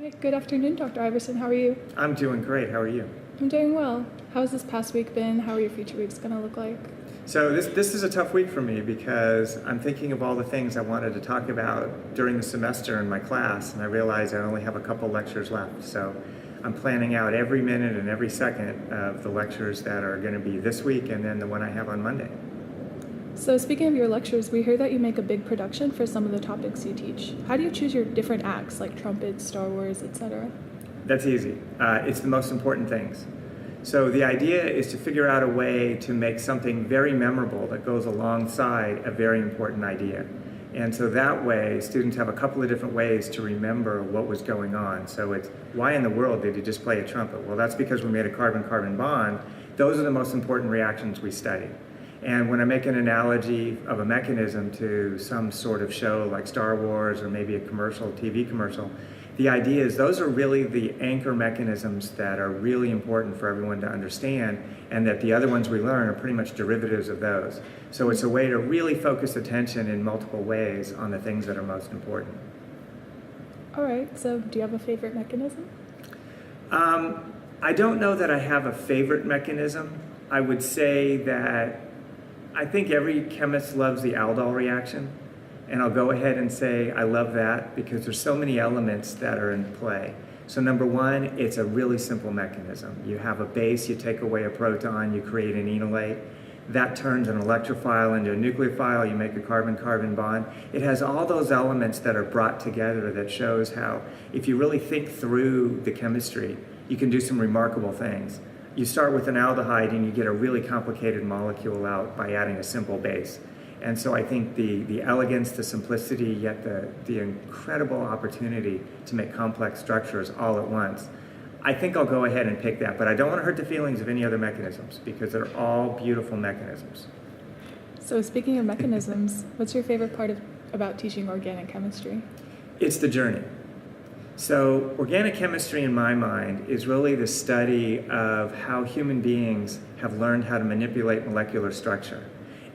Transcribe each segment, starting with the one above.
Hi, good afternoon, Dr. Iverson. How are you? I'm doing great. How are you? I'm doing well. How's this past week been? How are your future weeks going to look like? So this is a tough week for me because I'm thinking of all the things I wanted to talk about during the semester in my class, and I realize I only have a couple lectures left. So I'm planning out every minute and every second of the lectures that are going to be this week and then the one I have on Monday. So speaking of your lectures, we heard that you make a big production for some of the topics you teach. How do you choose your different acts, like trumpets, Star Wars, etc.? That's easy. It's the most important things. So the idea is to figure out a way to make something very memorable that goes alongside a very important idea. And so that way, students have a couple of different ways to remember what was going on. So it's, why in the world did you just play a trumpet? Well, that's because we made a carbon-carbon bond. Those are the most important reactions we study. And when I make an analogy of a mechanism to some sort of show like Star Wars or maybe a commercial, TV commercial, the idea is those are really the anchor mechanisms that are really important for everyone to understand, and that the other ones we learn are pretty much derivatives of those. So it's a way to really focus attention in multiple ways on the things that are most important. All right, so do you have a favorite mechanism? I don't know that I have a favorite mechanism. I would say that I think every chemist loves the aldol reaction. And I'll go ahead and say I love that because there's so many elements that are in play. So number one, it's a really simple mechanism. You have a base, you take away a proton, you create an enolate. That turns an electrophile into a nucleophile, you make a carbon-carbon bond. It has all those elements that are brought together that shows how, if you really think through the chemistry, you can do some remarkable things. You start with an aldehyde and you get a really complicated molecule out by adding a simple base. And so I think the elegance, the simplicity, yet the incredible opportunity to make complex structures all at once, I think I'll go ahead and pick that. But I don't want to hurt the feelings of any other mechanisms because they're all beautiful mechanisms. So speaking of mechanisms, what's your favorite part about teaching organic chemistry? It's the journey. So organic chemistry in my mind is really the study of how human beings have learned how to manipulate molecular structure.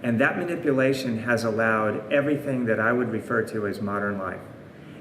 And that manipulation has allowed everything that I would refer to as modern life.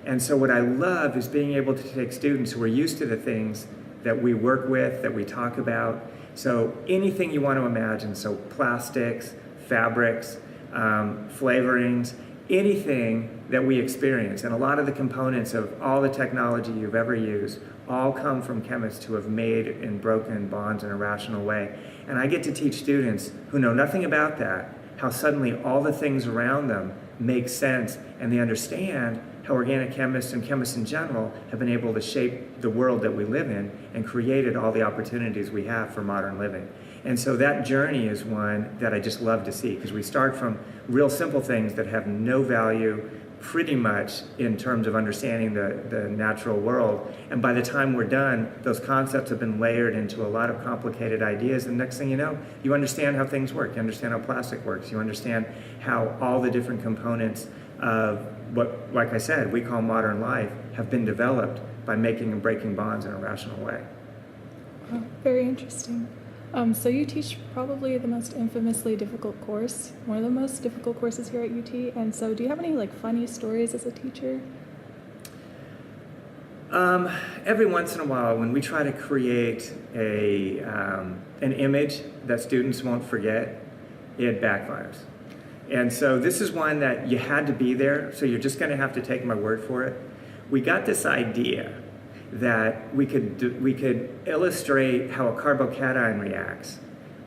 And so what I love is being able to take students who are used to the things that we work with, that we talk about. So anything you want to imagine, so plastics, fabrics, flavorings, anything that we experience. And a lot of the components of all the technology you've ever used all come from chemists who have made and broken bonds in a rational way. And I get to teach students who know nothing about that, how suddenly all the things around them make sense, and they understand how organic chemists and chemists in general have been able to shape the world that we live in and created all the opportunities we have for modern living. And so that journey is one that I just love to see, because we start from real simple things that have no value pretty much in terms of understanding the natural world. And by the time we're done, those concepts have been layered into a lot of complicated ideas. And next thing you know, you understand how things work. You understand how plastic works. You understand how all the different components of what, like I said, we call modern life have been developed by making and breaking bonds in a rational way. Wow, very interesting. So you teach probably the most infamously difficult course, one of the most difficult courses here at UT. And so do you have any funny stories as a teacher? Every once in a while, when we try to create an image that students won't forget, it backfires. And so this is one that you had to be there, so you're just going to have to take my word for it. We got this idea that we could illustrate how a carbocation reacts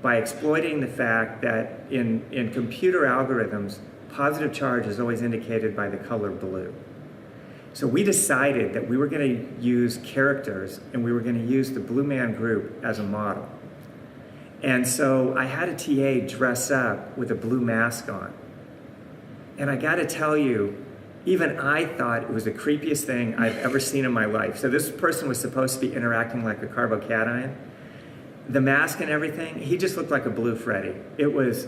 by exploiting the fact that in computer algorithms, positive charge is always indicated by the color blue. So we decided that we were going to use characters and we were going to use the Blue Man Group as a model. And so I had a TA dress up with a blue mask on. And I got to tell you, even I thought it was the creepiest thing I've ever seen in my life. So this person was supposed to be interacting like a carbocation. The mask and everything, he just looked like a blue Freddy. It was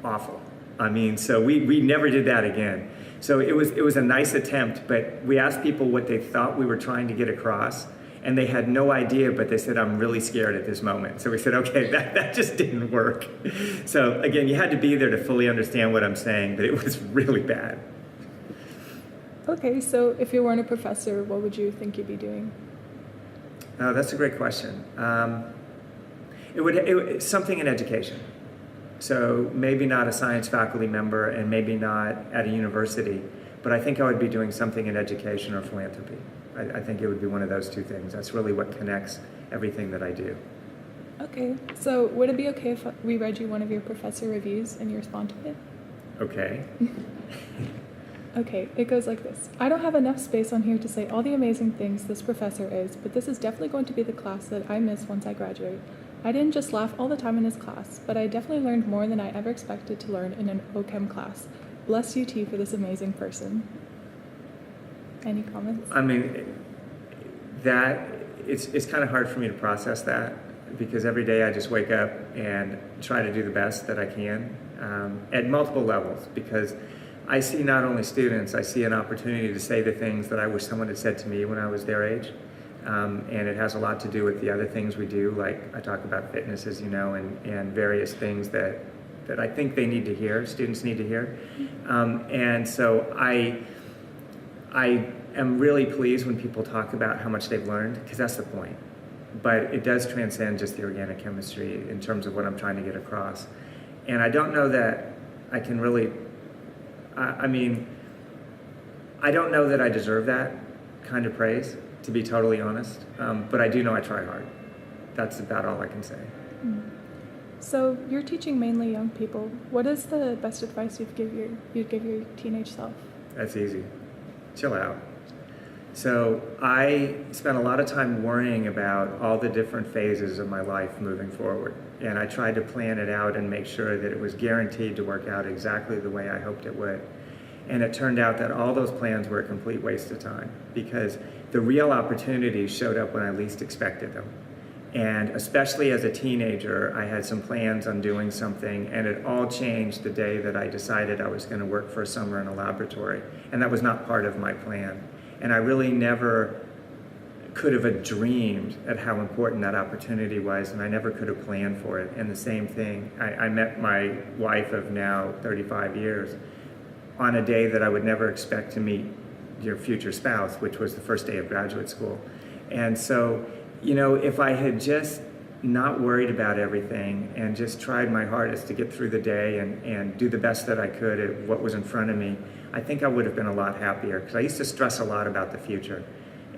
awful. I mean, so we never did that again. So it was a nice attempt, but we asked people what they thought we were trying to get across, and they had no idea, but they said, I'm really scared at this moment. So we said, okay, that just didn't work. So again, you had to be there to fully understand what I'm saying, but it was really bad. Okay, so if you weren't a professor, what would you think you'd be doing? That's a great question. It something in education. So maybe not a science faculty member and maybe not at a university, but I think I would be doing something in education or philanthropy. I think it would be one of those two things. That's really what connects everything that I do. Okay, so would it be okay if we read you one of your professor reviews and you respond to it? Okay. Okay, it goes like this. I don't have enough space on here to say all the amazing things this professor is, but this is definitely going to be the class that I miss once I graduate. I didn't just laugh all the time in his class, but I definitely learned more than I ever expected to learn in an Ochem class. Bless UT for this amazing person. Any comments? I mean, it's kind of hard for me to process that because every day I just wake up and try to do the best that I can at multiple levels, because I see not only students, I see an opportunity to say the things that I wish someone had said to me when I was their age. And it has a lot to do with the other things we do, like I talk about fitness, as you know, and various things that I think they need to hear, students need to hear. And so I am really pleased when people talk about how much they've learned, because that's the point. But it does transcend just the organic chemistry in terms of what I'm trying to get across. And I don't know that I can really, I don't know that I deserve that kind of praise, to be totally honest. But I do know I try hard. That's about all I can say. So you're teaching mainly young people. What is the best advice you'd give your teenage self? That's easy. Chill out. So I spent a lot of time worrying about all the different phases of my life moving forward. And I tried to plan it out and make sure that it was guaranteed to work out exactly the way I hoped it would. And it turned out that all those plans were a complete waste of time, because the real opportunities showed up when I least expected them. And especially as a teenager, I had some plans on doing something, and it all changed the day that I decided I was going to work for a summer in a laboratory. And that was not part of my plan. And I really never could have dreamed at how important that opportunity was, and I never could have planned for it. And the same thing, I met my wife of now 35 years on a day that I would never expect to meet your future spouse, which was the first day of graduate school. And so, you know, if I had just not worried about everything and just tried my hardest to get through the day and do the best that I could at what was in front of me, I think I would have been a lot happier, because I used to stress a lot about the future.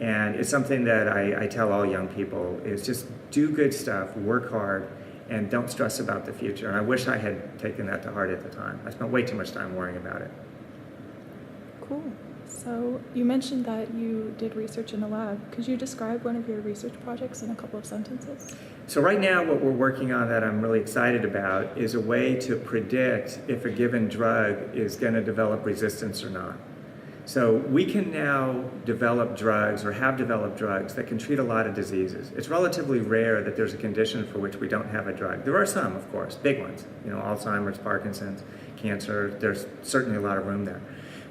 And it's something that I tell all young people, is just do good stuff, work hard, and don't stress about the future. And I wish I had taken that to heart at the time. I spent way too much time worrying about it. Cool. So you mentioned that you did research in a lab. Could you describe one of your research projects in a couple of sentences? So right now what we're working on that I'm really excited about is a way to predict if a given drug is going to develop resistance or not. So we can now develop drugs, or have developed drugs, that can treat a lot of diseases. It's relatively rare that there's a condition for which we don't have a drug. There are some, of course, big ones. You know, Alzheimer's, Parkinson's, cancer, there's certainly a lot of room there.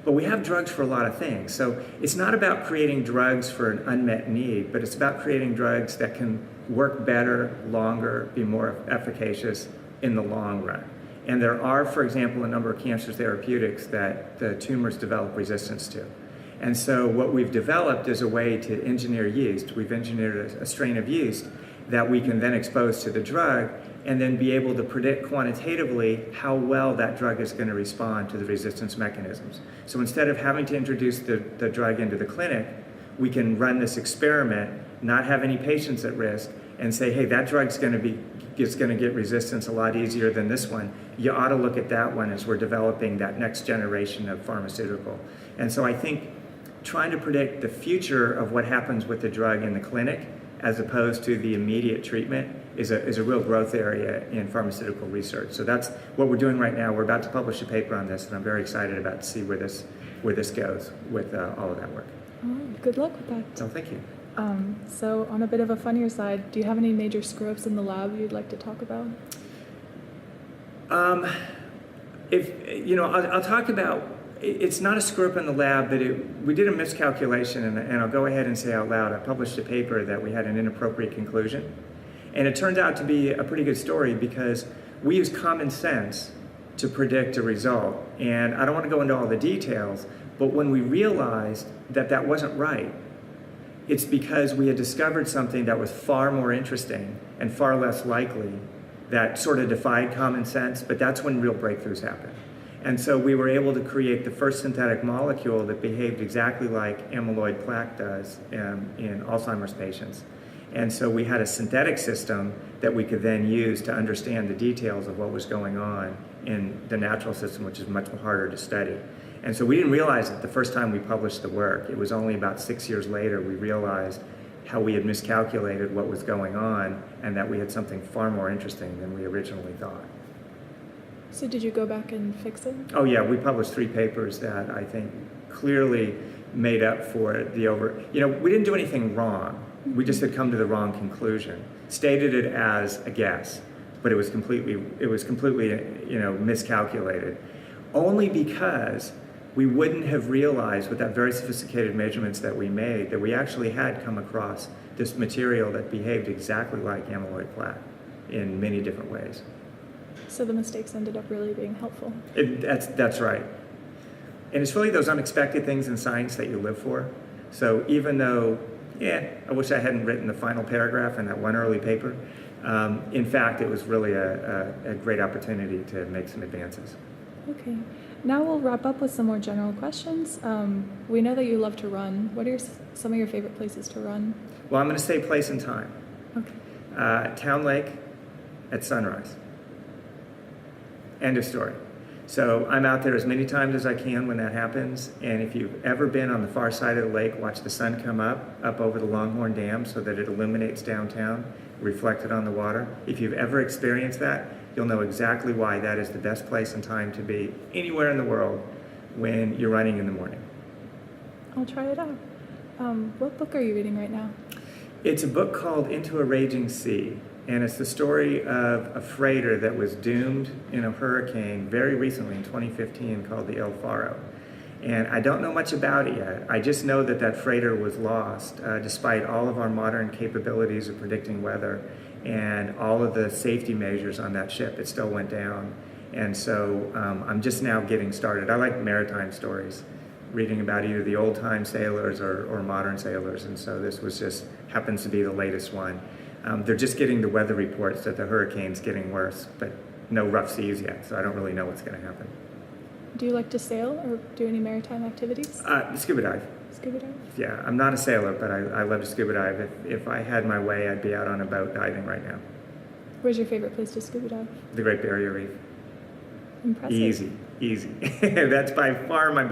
But we have drugs for a lot of things. So it's not about creating drugs for an unmet need, but it's about creating drugs that can work better, longer, be more efficacious in the long run. And there are, for example, a number of cancer therapeutics that the tumors develop resistance to. And so what we've developed is a way to engineer yeast. We've engineered a strain of yeast that we can then expose to the drug, and then be able to predict quantitatively how well that drug is going to respond to the resistance mechanisms. So instead of having to introduce the drug into the clinic, we can run this experiment, not have any patients at risk, and say, hey, that drug's going to get resistance a lot easier than this one. You ought to look at that one as we're developing that next generation of pharmaceutical. And so I think trying to predict the future of what happens with the drug in the clinic, as opposed to the immediate treatment, is a real growth area in pharmaceutical research. So that's what we're doing right now. We're about to publish a paper on this, and I'm very excited about to see where this goes with all of that work. All right, good luck with that. So thank you. So on a bit of a funnier side, do you have any major screw-ups in the lab you'd like to talk about? I'll talk about, it's not a screw-up in the lab, but we did a miscalculation, and I'll go ahead and say out loud, I published a paper that we had an inappropriate conclusion. And it turned out to be a pretty good story, because we use common sense to predict a result. And I don't want to go into all the details, But when we realized that that wasn't right, it's because we had discovered something that was far more interesting and far less likely, that sort of defied common sense, but that's when real breakthroughs happen. And so we were able to create the first synthetic molecule that behaved exactly like amyloid plaque does in Alzheimer's patients. And so we had a synthetic system that we could then use to understand the details of what was going on in the natural system, which is much harder to study. And so we didn't realize it the first time we published the work. It was only about 6 years later we realized how we had miscalculated what was going on and that we had something far more interesting than we originally thought. So did you go back and fix it? Oh yeah, we published 3 papers that I think clearly made up for we didn't do anything wrong. We just had come to the wrong conclusion, stated it as a guess, but it was completely miscalculated. Only because we wouldn't have realized with that very sophisticated measurements that we made that we actually had come across this material that behaved exactly like amyloid plaque in many different ways. So the mistakes ended up really being helpful. That's right. And it's really those unexpected things in science that you live for. So even though, I wish I hadn't written the final paragraph in that one early paper, in fact, it was really a great opportunity to make some advances. Okay. Now we'll wrap up with some more general questions. We know that you love to run. What are some of your favorite places to run? Well, I'm going to say place and time. Okay. Town Lake at sunrise. End of story. So I'm out there as many times as I can when that happens. And if you've ever been on the far side of the lake, watch the sun come up over the Longhorn Dam so that it illuminates downtown, reflected on the water. If you've ever experienced that, you'll know exactly why that is the best place and time to be anywhere in the world when you're running in the morning. I'll try it out. What book are you reading right now? It's a book called Into a Raging Sea, and it's the story of a freighter that was doomed in a hurricane very recently in 2015 called the El Faro. And I don't know much about it yet. I just know that that freighter was lost despite all of our modern capabilities of predicting weather and all of the safety measures on that ship. It still went down. And so I'm just now getting started. I like maritime stories, reading about either the old-time sailors or modern sailors. And so this happens to be the latest one. They're just getting the weather reports that the hurricane's getting worse, but no rough seas yet, so I don't really know what's going to happen. Do you like to sail or do any maritime activities? Scuba dive. Scuba dive? Yeah, I'm not a sailor, but I love to scuba dive. If I had my way, I'd be out on a boat diving right now. Where's your favorite place to scuba dive? The Great Barrier Reef. Impressive. Easy. That's by far my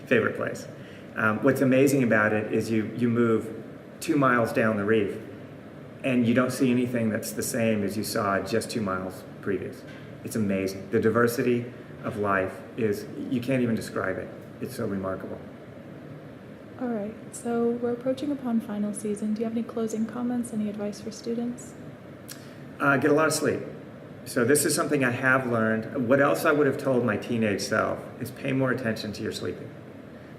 favorite place. What's amazing about it is you move 2 miles down the reef, and you don't see anything that's the same as you saw just 2 miles previous. It's amazing. The diversity of life you can't even describe it. It's so remarkable. All right, so we're approaching upon final season. Do you have any closing comments, any advice for students? Get a lot of sleep. So this is something I have learned. What else I would have told my teenage self is pay more attention to your sleeping.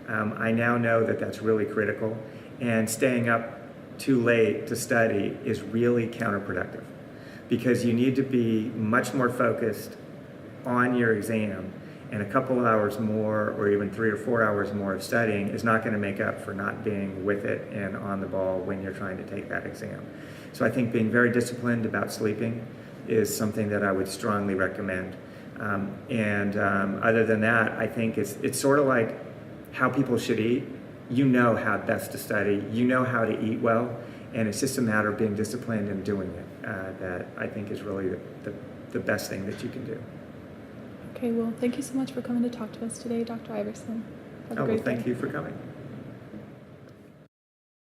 I now know that that's really critical, and staying up too late to study is really counterproductive because you need to be much more focused on your exam, and a couple of hours more or even 3 or 4 hours more of studying is not going to make up for not being with it and on the ball when you're trying to take that exam. So I think being very disciplined about sleeping is something that I would strongly recommend. Other than that, I think it's sort of like how people should eat. You know how best to study, you know how to eat well, and it's just a matter of being disciplined and doing it that I think is really the best thing that you can do. Okay, well, thank you so much for coming to talk to us today, Dr. Iverson. Have a great day. Thank you for coming.